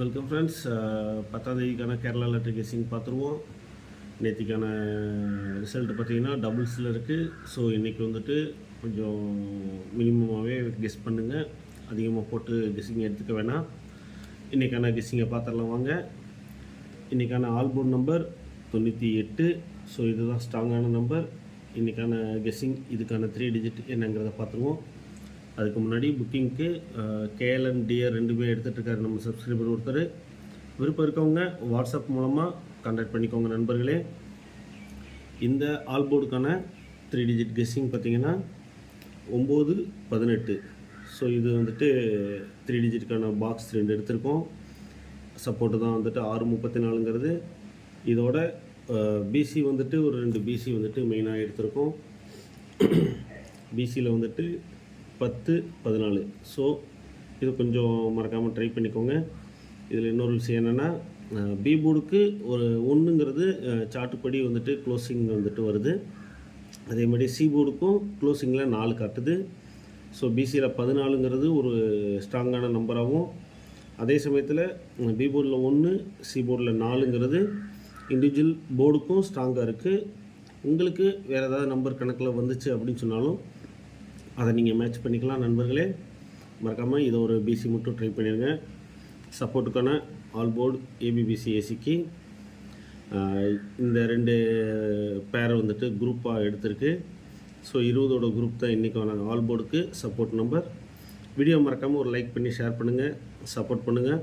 Welcome friends. 10ஆம் தேதிக்கான Kerala letter guessing பார்த்துருவோம். நேற்றுக்கான result பார்த்திங்கன்னா டபுள்ஸில் இருக்குது. ஸோ இன்றைக்கி வந்துட்டு கொஞ்சம் மினிமமாகவே கெஸ் பண்ணுங்கள், அதிகமாக போட்டு கெஸ்ஸிங் எடுத்துக்க வேணாம். இன்றைக்கான கெஸ்ஸிங்கை பார்த்துடலாம் வாங்க. இன்றைக்கான ஆல்போர்ட் நம்பர் 98. ஸோ இதுதான் ஸ்ட்ராங்கான நம்பர். இன்றைக்கான கெஸ்ஸிங் இதுக்கான 3 டிஜிட் என்னங்கிறத பார்த்துருவோம். அதுக்கு முன்னாடி புக்கிங்க்கு கேஎல்என் டிஆர் ரெண்டுமே எடுத்துகிட்ருக்காரு நம்ம சப்ஸ்கிரைபர் ஒருத்தர். விருப்பம் இருக்கவங்க வாட்ஸ்அப் மூலமாக கான்டாக்ட் பண்ணிக்கோங்க நண்பர்களே. இந்த ஆல்போர்டுக்கான 3 டிஜிட் கெஸ்ஸிங் பார்த்திங்கன்னா 918. ஸோ இது வந்துட்டு 3 டிஜிட்டுக்கான பாக்ஸ் 2 எடுத்திருக்கோம். சப்போர்ட்டு தான் வந்துட்டு 634ங்கிறது. இதோட பிசி வந்துட்டு ஒரு 2 பிசி வந்துட்டு மெயினாக எடுத்திருக்கோம். பிசியில் வந்துட்டு 10, 14. ஸோ இது கொஞ்சம் மறக்காமல் ட்ரை பண்ணிக்கோங்க. இதில் இன்னொரு விஷயம் என்னென்னா, பி போர்டுக்கு ஒரு 1ங்கிறது சார்ட்டுப்படி வந்துட்டு க்ளோசிங் வந்துட்டு வருது. அதே மாதிரி சி போர்டுக்கும் க்ளோசிங்கில் 4 காட்டுது. ஸோ பிசியில் 14ங்கிறது ஒரு ஸ்ட்ராங்கான நம்பராகவும், அதே சமயத்தில் பி போர்டில் 1, சி போர்டில் 4ங்கிறது இண்டிவிஜுவல் போர்டுக்கும் ஸ்ட்ராங்காக இருக்குது. உங்களுக்கு வேறு ஏதாவது நம்பர் கணக்கில் வந்துச்சு அப்படின்னு சொன்னாலும் அதை நீங்கள் மேட்ச் பண்ணிக்கலாம் நண்பர்களே. மறக்காமல் இதை ஒரு பிசி மட்டும் ட்ரை பண்ணிடுங்க. சப்போர்ட்டுக்கான ஆல்போர்டு ஏபிபிசி ஏசிக்கு இந்த 2 பேரை வந்துட்டு குரூப்பாக எடுத்திருக்கு. ஸோ 20ஓட குரூப் தான் இன்றைக்கான ஆல்போர்டுக்கு சப்போர்ட் நம்பர். வீடியோ மறக்காமல் ஒரு லைக் பண்ணி ஷேர் பண்ணுங்கள், சப்போர்ட் பண்ணுங்கள்.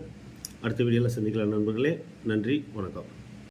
அடுத்த வீடியோவில் சந்திக்கலாம் நண்பர்களே. நன்றி, வணக்கம்.